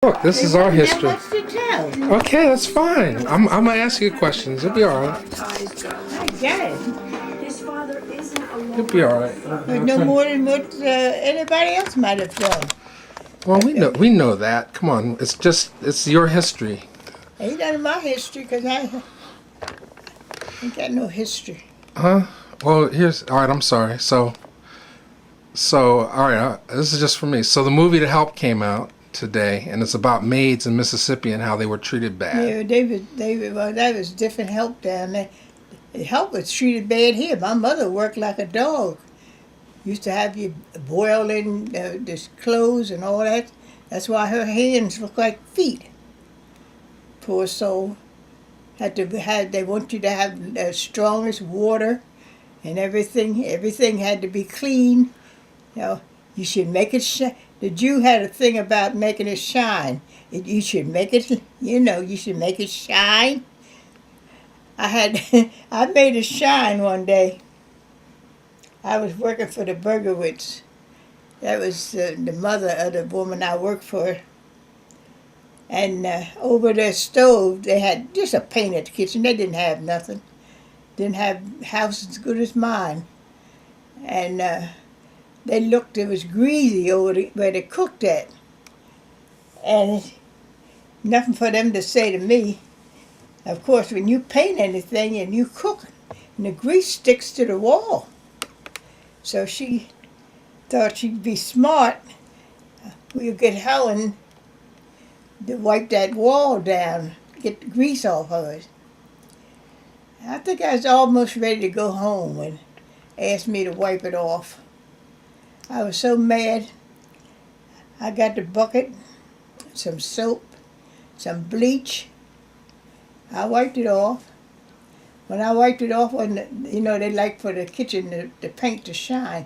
Look, this is our There's history. not much to tell. Okay, that's fine. I'm gonna ask you questions. It'll be all right. I get it. His father isn't It'll alone. be all right. But no more than what anybody else might have done. Well, we know that. Come on, it's your history. Ain't none of my history because I ain't got no history. Huh? Well, here's all right. I'm sorry. So all right. This is just for me. So the movie The Help came out today, and it's about maids in Mississippi and how they were treated bad. Yeah, well, that was different help down there. The help was treated bad here. My mother worked like a dog. Used to have you boiling this clothes and all that. That's why her hands look like feet. Poor soul. They want you to have the strongest water and everything. Everything had to be clean. You know, you should make it shine. The Jew had a thing about making it shine. You should make it, you should make it shine. I made it shine one day. I was working for the Bergowitz. That was the mother of the woman I worked for. And over their stove, they had just a painted kitchen. They didn't have nothing. Didn't have house as good as mine. And they looked, it was greasy over where they cooked at. And nothing for them to say to me. Of course, when you paint anything and you cook, and the grease sticks to the wall. So she thought she'd be smart. We'll get Helen to wipe that wall down, get the grease off of it. I think I was almost ready to go home when they asked me to wipe it off. I was so mad. I got the bucket, some soap, some bleach. I wiped it off. When I wiped it off, they like for the kitchen, the paint to shine.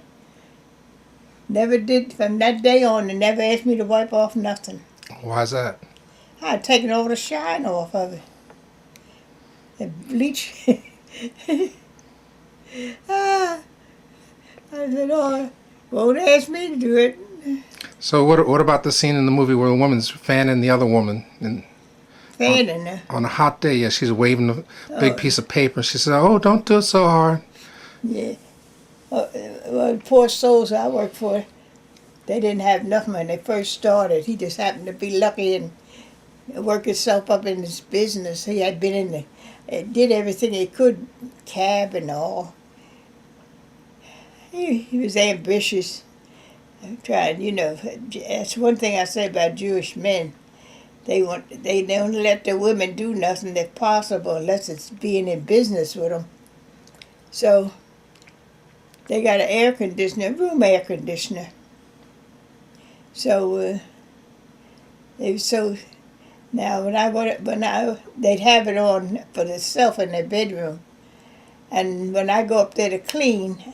Never did, from that day on, they never asked me to wipe off nothing. Why's that? I had taken all the shine off of it. The bleach. I said, oh, won't ask me to do it. So what about the scene in the movie where the woman's fanning the other woman and Fanning her. on a hot day? Yeah, she's waving a big piece of paper. She said, "Oh, don't do it so hard." Yeah. Well, poor souls I worked for, they didn't have nothing when they first started. He just happened to be lucky and work himself up in this business. He had been in did everything he could, cab and all. He was ambitious. Tried, that's one thing I say about Jewish men. They don't let the women do nothing if possible unless it's being in business with them. So they got an air conditioner, room air conditioner. So now they'd have it on for themselves in their bedroom, and when I go up there to clean,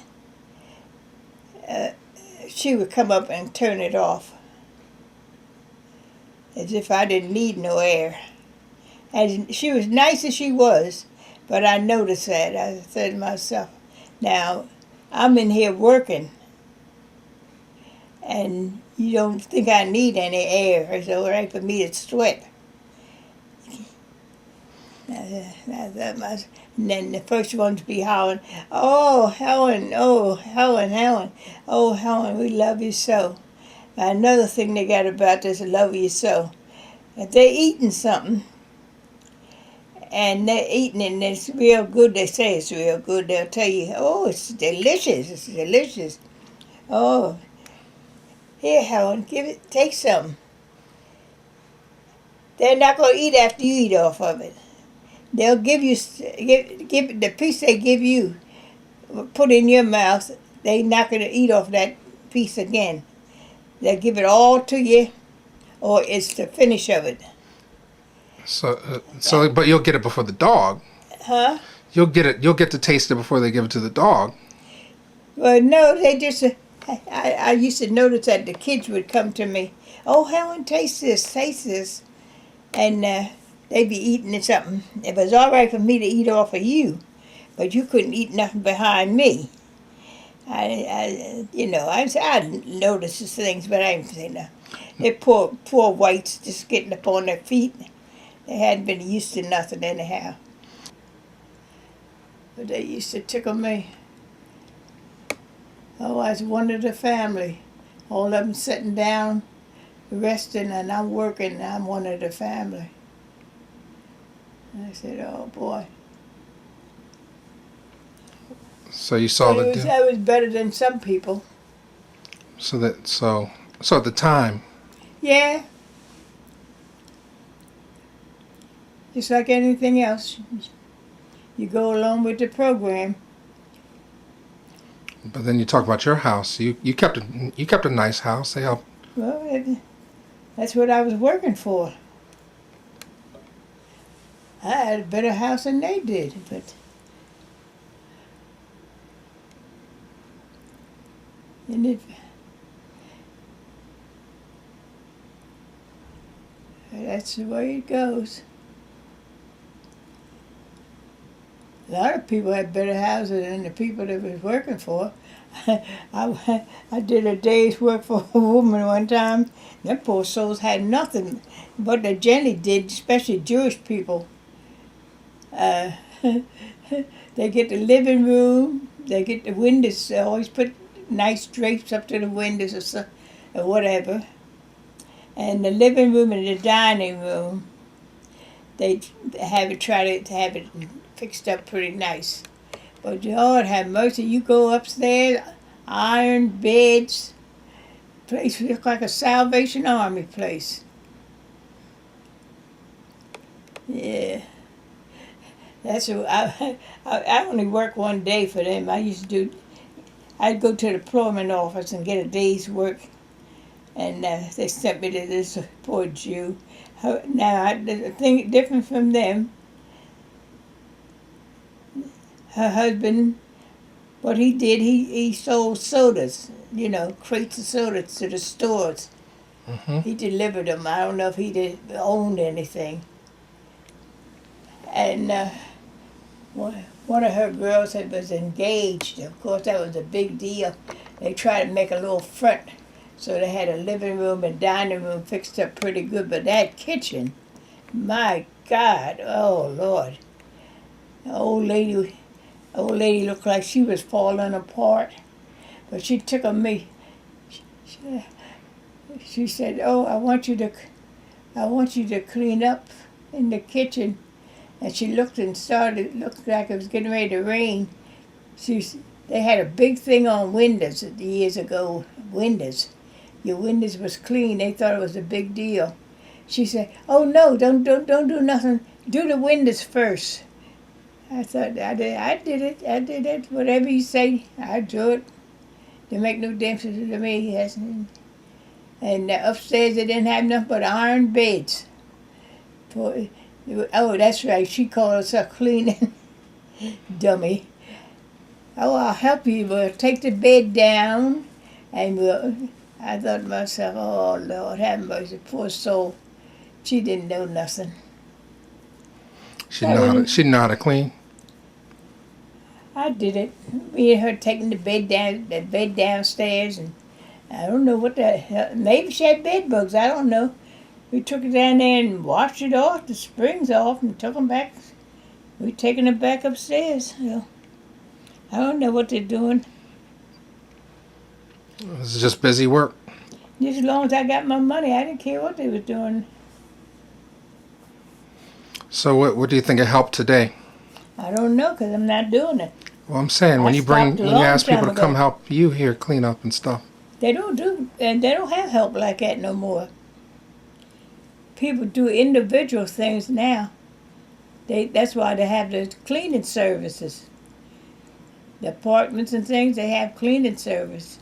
she would come up and turn it off, as if I didn't need no air. And she was nice as she was, but I noticed that. I said to myself, now, I'm in here working, and you don't think I need any air. It's all right for me to sweat. And then the first ones be hollering, "Oh, Helen, oh, Helen, Helen, oh, Helen, we love you so." Another thing they got about this love you so. If they're eating something, and they're eating it and it's real good, they say it's real good, they'll tell you, "Oh, it's delicious, it's delicious. Oh, here, Helen, take some." They're not going to eat after you eat off of it. They'll give the piece they give you, put in your mouth, they're not going to eat off that piece again. They'll give it all to you, or it's the finish of it. But you'll get it before the dog. Huh? You'll get to taste it before they give it to the dog. Well, no, they just, I used to notice that the kids would come to me, "Oh, Helen, taste this. And they'd be eating something. It was all right for me to eat off of you, but you couldn't eat nothing behind me. I noticed these things, but I didn't say no. They poor whites just getting up on their feet. They hadn't been used to nothing anyhow. But they used to tickle me. Oh, I was one of the family. All of them sitting down, resting, and I'm working, and I'm one of the family. And I said, oh boy. So you saw But the I was better than some people. so at the time, Yeah, just like anything else. You go along with the program. but then you talk about your house. You kept a nice house. They helped. Well, that's what I was working for. I had a better house than they did, but and that's the way it goes. A lot of people had better houses than the people that was working for. I did a day's work for a woman one time. Them poor souls had nothing. But the Jenny did, especially Jewish people. Uh, they get the living room. They get the windows. They always put nice drapes up to the windows or whatever. And the living room and the dining room, they try to have it fixed up pretty nice. But Lord have mercy, you go upstairs, iron beds, place looks like a Salvation Army place. Yeah, I only worked one day for them. I'd go to the employment office and get a day's work, and they sent me to this poor Jew. Now, the thing different from them, her husband, what he did, he sold sodas, crates of sodas to the stores. Hmm. He delivered them. I don't know if owned anything. And one of her girls was engaged. Of course, that was a big deal. They tried to make a little front, so they had a living room and dining room fixed up pretty good. But that kitchen, my God, oh Lord, the old lady looked like she was falling apart. But she took on me. She said, "Oh, I want you to clean up in the kitchen." And she looked looked like it was getting ready to rain. They had a big thing on windows years ago. Windows, your windows was clean. They thought it was a big deal. She said, "Oh no, don't do nothing. Do the windows first." I thought I did it. I did it. Whatever you say, I do it. It make no difference to me. Yes. And upstairs they didn't have nothing but iron beds. Oh, that's right. She called us a cleaning dummy. Oh, I'll help you. We'll take the bed down, and I thought to myself, oh Lord, have mercy, poor soul. She didn't know nothing. She know how to clean. I did it. Me and her taking the bed downstairs, and I don't know what the hell. Maybe she had bed bugs. I don't know. We took it down there and washed it off, the springs off, and took them back. We taking it back upstairs. So, I don't know what they're doing. It's just busy work. Just as long as I got my money, I didn't care what they was doing. So what do you think it helped today? I don't know, 'cause I'm not doing it. Well, I'm saying I when you stopped a long ask people time to come ago. help you here clean up and stuff. They don't have help like that no more. People do individual things now. That's why they have the cleaning services. The apartments and things, they have cleaning service.